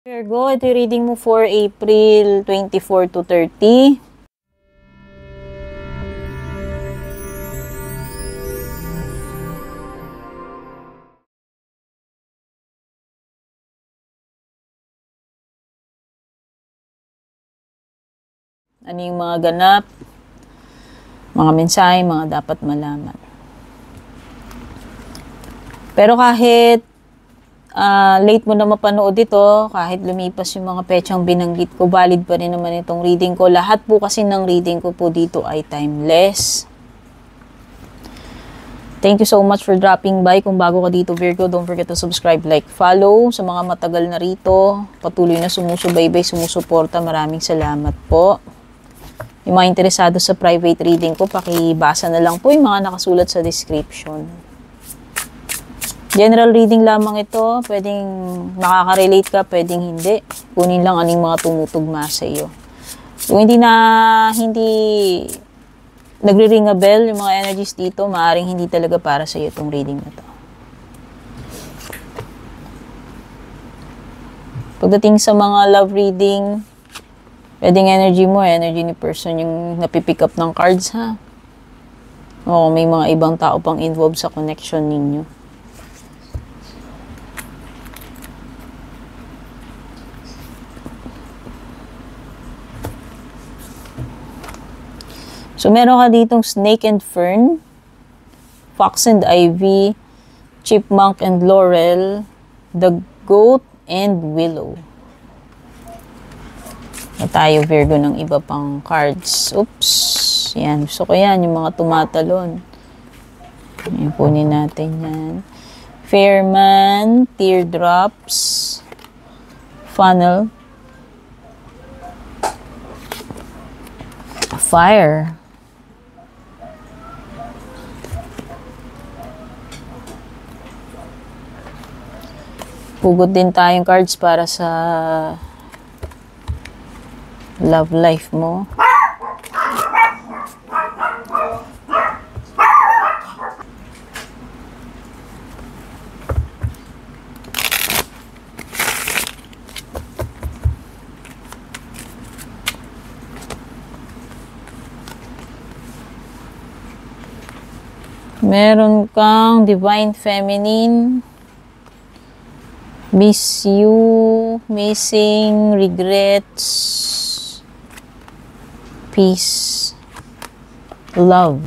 Virgo, ito yung reading mo for April 24 to 30. Ano yung mga ganap, mga mensahe, mga dapat malaman. Pero kahit late mo na mapanood ito, kahit lumipas yung mga petsang binanggit ko, valid pa rin naman itong reading ko. Lahat po kasi ng reading ko po dito ay timeless. Thank you so much for dropping by. Kung bago ka dito, Virgo, don't forget to subscribe, like, follow. Sa mga matagal na rito, patuloy na sumusubaybay, sumusuporta, maraming salamat po. Yung mga interesado sa private reading ko, pakibasa na lang po yung mga nakasulat sa description. General reading lamang ito. Pwedeng makaka-relate ka, pwedeng hindi. Kunin lang aning mga tumutugma sa iyo. Kung hindi nagre-ring a bell yung mga energies dito, maaaring hindi talaga para sa iyo itong reading na to. Pagdating sa mga love reading, pwedeng energy mo, energy ni person yung napipick up ng cards, ha? O may mga ibang tao pang involved sa connection ninyo. So, meron ka ditong snake and fern, fox and ivy, chipmunk and laurel, the goat and willow. Na tayo, Virgo, ng iba pang cards. Oops. Yan. Gusto ko yan. Yung mga tumatalon. Yan, kunin natin yan. Fairman, teardrops, funnel, fire. Pugot din tayong cards para sa love life mo. Meron kang divine feminine, miss you, missing, regrets, peace, love.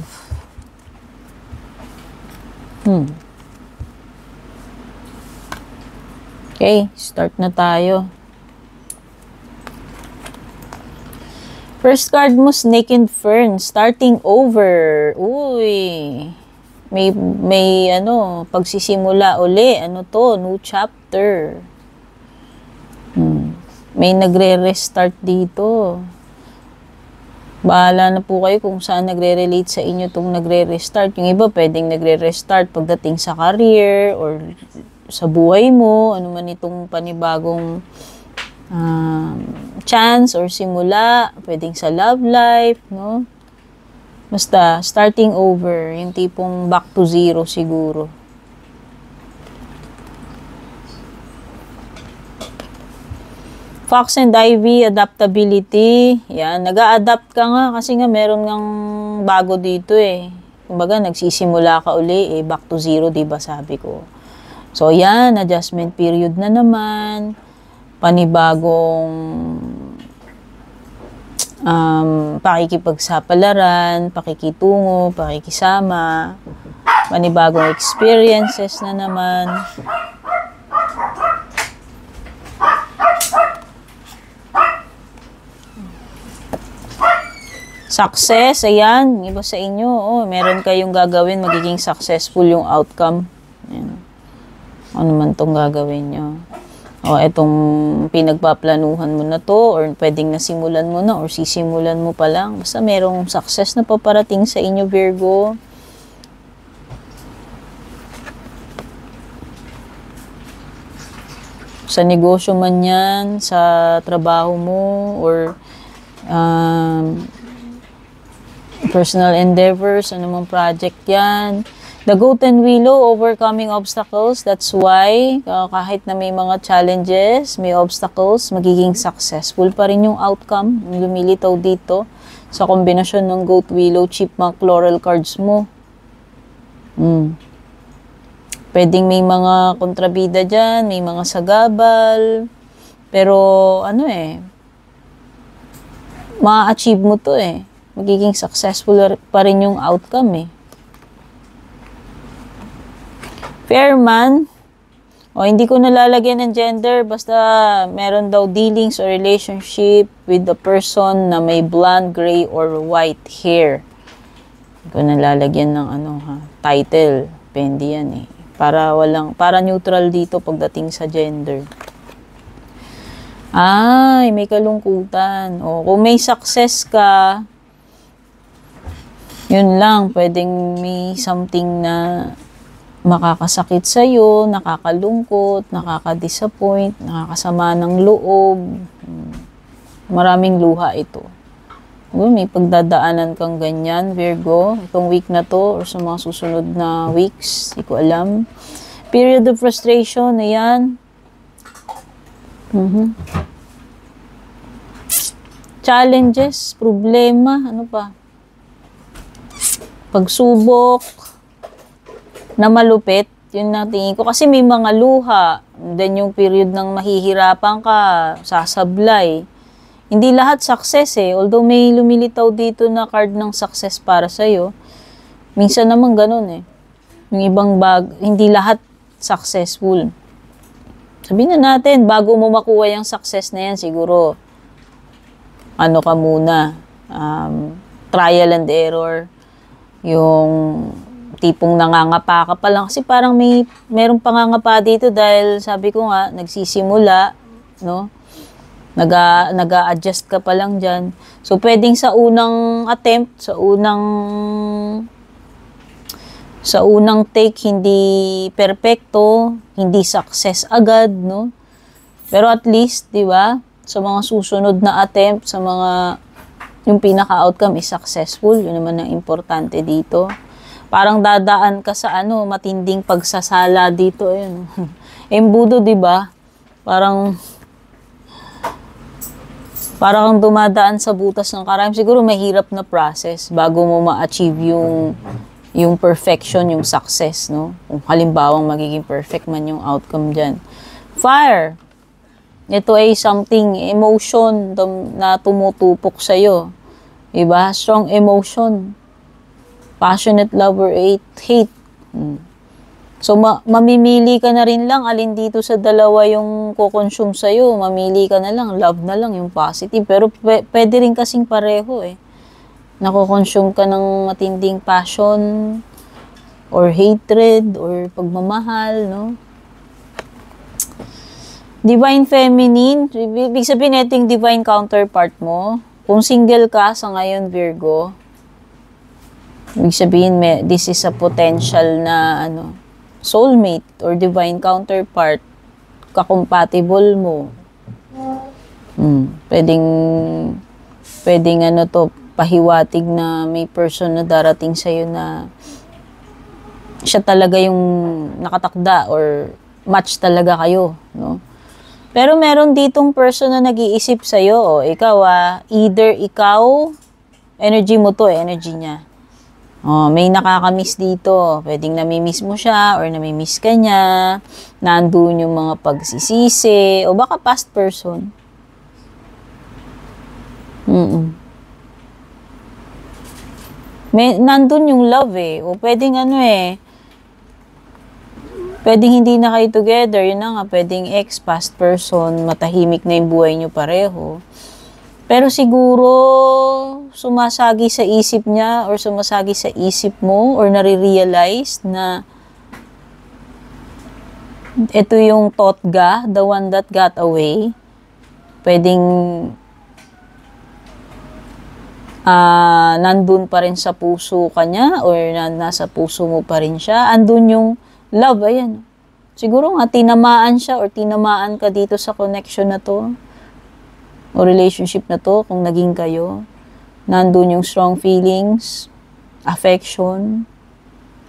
Okay, start na tayo. First card mo, snake and fern, starting over. Uy, may pagsisimula uli. Ano to? New chapter. May nagre-restart dito. Bahala na po kayo kung saan nagre-relate sa inyo itong nagre-restart. Yung iba pwedeng nagre-restart pagdating sa career or sa buhay mo. Ano man itong panibagong chance or simula. Pwedeng sa love life, no? Basta, starting over. Yung tipong back to zero siguro. Fox and ivy, adaptability. Yan, nag-a-adapt ka nga kasi nga meron ngang bago dito eh. Kumbaga, nagsisimula ka uli eh, back to zero, diba sabi ko. So, yan, adjustment period na naman. Panibagong pakikipagsapalaran, pakikitungo, pakikisama, panibagong experiences na naman. Success, ayan, iba sa inyo, meron kayong gagawin, magiging successful yung outcome. Ayan. Ano man tong gagawin nyo. Etong pinagpaplanuhan mo na to, or pwedeng nasimulan mo na, or sisimulan mo pa lang. Basta merong success na paparating sa inyo, Virgo. Sa negosyo man yan, sa trabaho mo, or personal endeavors, anumang project yan. The goat and willow, overcoming obstacles. That's why, kahit na may mga challenges, may obstacles, magiging successful pa rin yung outcome. Lumilitaw dito sa kombinasyon ng goat, willow, chipmunk, laurel cards mo. Pwedeng may mga kontrabida dyan, may mga sagabal. Pero, ma-achieve mo to eh. Magiging successful pa rin yung outcome eh. Fair man, hindi ko nalalagyan ng gender, basta meron daw dealings or relationship with the person na may blonde, gray, or white hair. Hindi ko nalalagyan ng title. Depende yan eh. Para neutral dito pagdating sa gender. Ay, may kalungkutan. Kung may success ka, yun lang, pwedeng may something na makakasakit sa'yo, nakakalungkot, nakaka-disappoint, nakakasama ng loob. Maraming luha ito. May pagdadaanan kang ganyan, Virgo, itong week na to or sa mga susunod na weeks, hindi ko alam. Period of frustration, ayan. Challenges, problema, ano pa? Pagsubok na malupit, yun na tingin ko. Kasi may mga luha, then yung period ng mahihirapan ka, sasablay. Hindi lahat success eh. Although may lumilitaw dito na card ng success para sa'yo, minsan naman ganun eh. Yung ibang hindi lahat successful. Sabihin na natin, bago mo makuha yung success na yan, siguro, ka muna, trial and error, yung tipong nangangapa ka pa lang. Kasi parang merong pangangapa dito dahil sabi ko nga, nagsisimula, no? Nag-a-adjust ka pa lang dyan. So, pwedeng sa unang attempt, sa unang take, hindi perfecto, hindi success agad, no? Pero at least, di ba, sa mga susunod na attempt, yung pinaka-outcome is successful. Yun naman ang importante dito. Parang dadaan ka sa matinding pagsasala dito. Ayun. Embudo, di ba? Parang kang dumadaan sa butas ng karayom. Siguro mahirap na process bago mo ma-achieve yung perfection, yung success, no? Kung halimbawang magiging perfect man yung outcome dyan. Fire. Ito ay something, emotion na tumutupok sa'yo. Diba? Strong emotion. Passionate love or hate. So, mamimili ka na rin lang alin dito sa dalawa yung kukonsume sa'yo. Mamili ka na lang, love na lang, yung positive. Pero pwede rin kasing pareho eh. Nakukonsume ka ng matinding passion or hatred or pagmamahal, no? Divine Feminine, ibig sabihin ito yung divine counterpart mo. Kung single ka sa ngayon, Virgo, ibig sabihin, this is a potential na soulmate or divine counterpart, kakompatible mo. Pwedeng pahiwatig na may person na darating sa'yo na siya talaga yung nakatakda or match talaga kayo, no? Pero meron ditong person na nag-iisip sa'yo, ikaw either ikaw, energy mo to, energy niya. May nakakamiss dito. Pwedeng namimiss mo siya or namimiss ka niya. Nandun yung mga pagsisisi. O baka past person. Nandun yung love eh. O pwedeng pwedeng hindi na kayo together. Yun na nga, pwedeng ex, past person. Matahimik na yung buhay nyo pareho. Pero siguro, sumasagi sa isip niya or sumasagi sa isip mo or nare-realize na ito yung totga, the one that got away. Pwedeng nandun pa rin sa puso ka niya or nasa puso mo pa rin siya. Andun yung love, ayan. Siguro nga, tinamaan siya or tinamaan ka dito sa connection na to o relationship na to kung naging kayo. Nandun yung strong feelings, affection,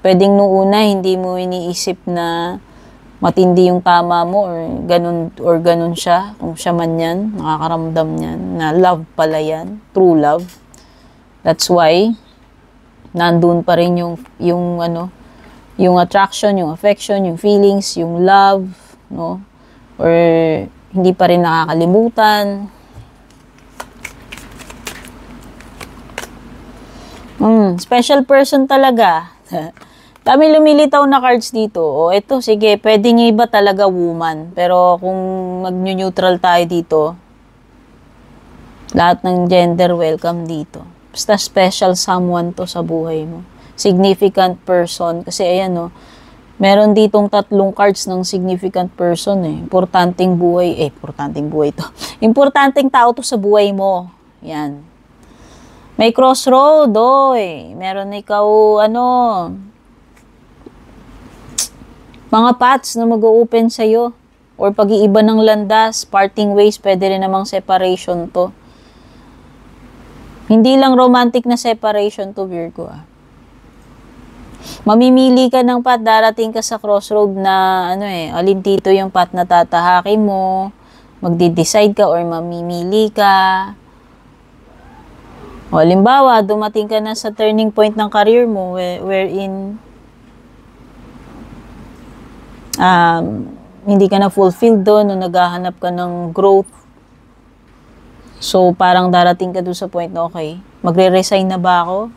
Pwedeng nung una, hindi mo iniisip na matindi yung tama mo or ganun siya. Kung siya man yan, nakakaramdam yan, na love pala yan, true love. That's why, nandun pa rin yung attraction, yung affection, yung feelings, yung love, no? Or hindi pa rin nakakalimutan. Special person talaga. Dami lumilitaw na cards dito. O, eto, sige, pwedeng iba talaga woman. Pero kung mag-neutral tayo dito, lahat ng gender welcome dito. Basta special someone to sa buhay mo. Significant person. Kasi ayan, no, meron ditong 3 cards ng significant person, eh. Importanteng buhay to. Importanteng tao to sa buhay mo. Yan. May crossroad, meron ikaw, mga paths na mag-open sa'yo. Or pag-iiba ng landas, parting ways, pwede rin namang separation to. Hindi lang romantic na separation to, Virgo, Mamimili ka ng path, darating ka sa crossroad na, alin dito yung path na tatahakin mo, magde-decide ka or mamimili ka. O, halimbawa, dumating ka na sa turning point ng career mo, wherein hindi ka na fulfilled doon, naghahanap ka ng growth. So, parang darating ka doon sa point na, okay, magre-resign na ba ako?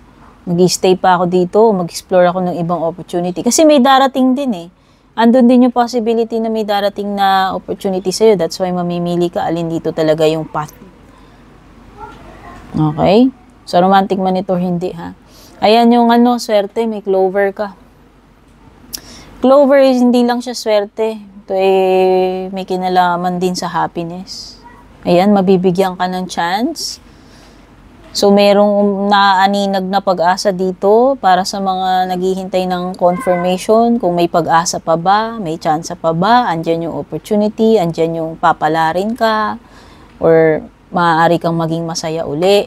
Mag-stay pa ako dito? O mag-explore ako ng ibang opportunity? Kasi may darating din, Andun din yung possibility na may darating na opportunity sa'yo. That's why mamimili ka, alin dito talaga yung path. Okay? So, romantic man ito, hindi, ha? Ayan yung swerte, may clover ka. Clover is hindi lang siya swerte. Ito may kinalaman din sa happiness. Ayan, mabibigyan ka ng chance. So, merong naaaninag na pag-asa dito para sa mga naghihintay ng confirmation. Kung may pag-asa pa ba, may chance pa ba, andyan yung opportunity, andyan yung papalarin ka, or maaari kang maging masaya uli.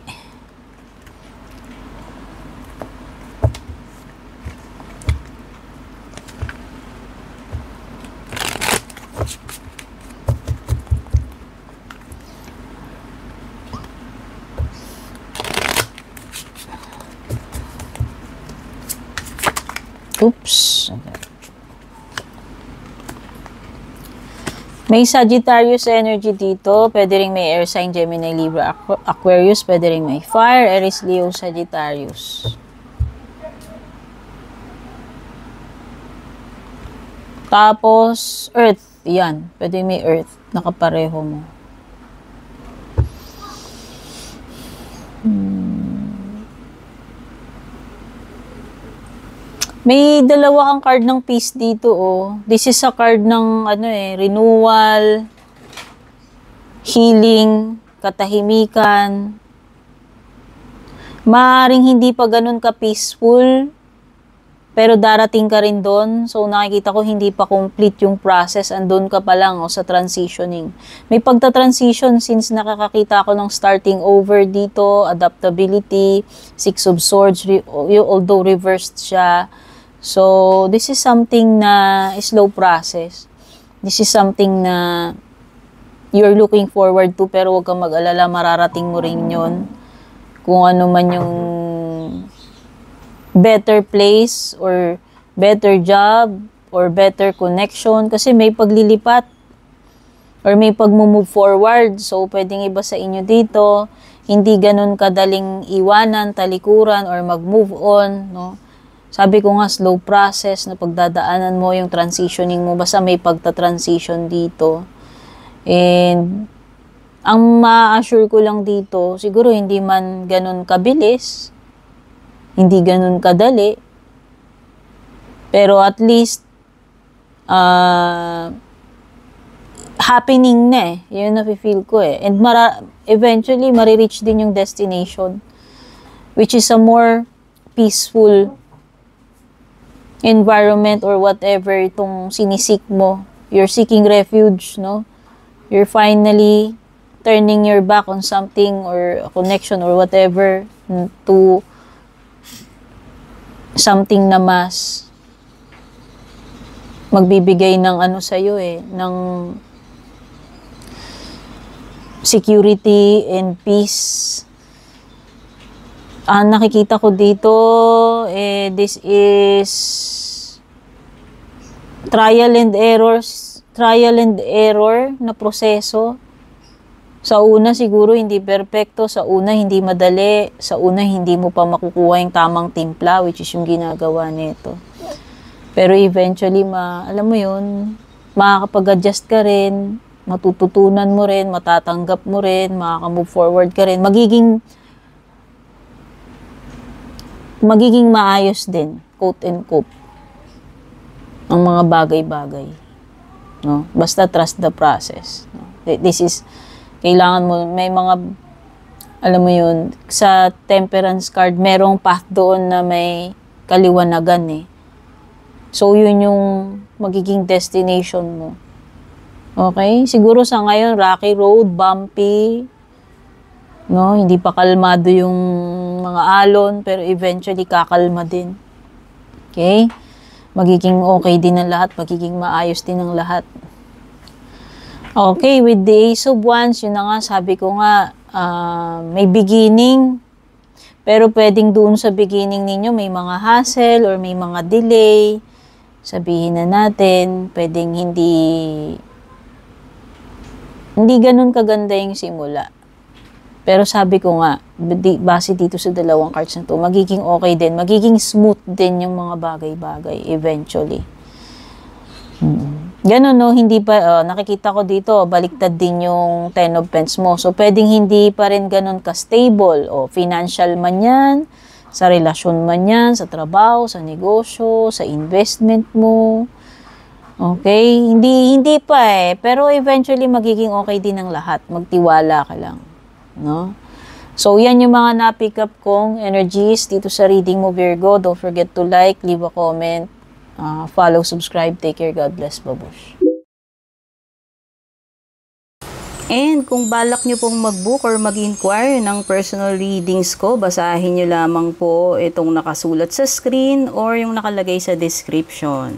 Oops. Okay. May Sagittarius energy dito. Pwede rin may air sign, Gemini, Libra, Aquarius. Pwede rin may fire, Aries, Leo, Sagittarius. Tapos, earth. Yan. Pwede may earth. Nakapareho mo. May dalawa kang card ng peace dito, This is a card ng, renewal, healing, katahimikan. Maaaring hindi pa ganun ka-peaceful, pero darating ka rin doon. So, nakikita ko hindi pa complete yung process. Andun ka pa lang sa transitioning. May pagta-transition since nakakakita ko ng starting over dito, adaptability, Six of Swords, although reversed siya. So, this is something na slow process. This is something na you're looking forward to, pero huwag kang mag-alala, mararating mo rin yun. Kung ano man yung better place, or better job, or better connection. Kasi may paglilipat, or may pag-move forward. So, pwedeng iba sa inyo dito, hindi ganun kadaling iwanan, talikuran, or mag-move on, Sabi ko nga, slow process na pagdadaanan mo yung transitioning mo. Basta may pagta-transition dito. And, ang ma-assure ko lang dito, siguro hindi man ganun kabilis, hindi ganun kadali, pero at least, happening na Yun na feel ko And eventually, marireach din yung destination, which is a more peaceful environment or whatever itong sinisik mo. You're seeking refuge, You're finally turning your back on something or a connection or whatever to something na mas magbibigay ng ano sa'yo ng security and peace. Nakikita ko dito, this is trial and error na proseso. Sa una siguro hindi perfecto, sa una hindi madali, sa una hindi mo pa makukuha yung tamang timpla, which is yung ginagawa nito. Pero eventually, alam mo yun, makakapag-adjust ka rin, matututunan mo rin, matatanggap mo rin, makaka-move forward ka rin, magiging maayos din, quote and quote, ang mga bagay-bagay. No? Basta trust the process. No? This is, kailangan mo, may mga, alam mo yun, sa temperance card, merong path doon na may kaliwanagan So, yun yung magiging destination mo. Okay? Siguro sa ngayon, rocky road, bumpy, no? Hindi pa kalmado yung mga alon, pero eventually kakalma din. Okay? Magiging okay din ang lahat, magiging maayos din ang lahat. Okay, with the Ace of Wands, yun na nga, sabi ko nga, may beginning, pero pwedeng doon sa beginning ninyo may mga hassle or may mga delay. Sabihin na natin, pwedeng hindi ganun kaganda yung simula. Pero sabi ko nga, base dito sa dalawang cards na to, magiging okay din, magiging smooth din yung mga bagay-bagay eventually. Ganun, no? Hindi pa, nakikita ko dito, baliktad din yung Ten of Pentacles mo. So, pwedeng hindi pa rin ganun ka-stable. Financial man yan, sa relasyon man yan, sa trabaho, sa negosyo, sa investment mo. Okay? Hindi pa Pero eventually, magiging okay din ang lahat. Magtiwala ka lang. No? So, yan yung mga na-pick up kong energies dito sa reading mo, Virgo. Don't forget to like, leave a comment, follow, subscribe. Take care. God bless. Babush. And kung balak nyo pong mag-book or mag-inquire ng personal readings ko, basahin nyo lamang po itong nakasulat sa screen or yung nakalagay sa description.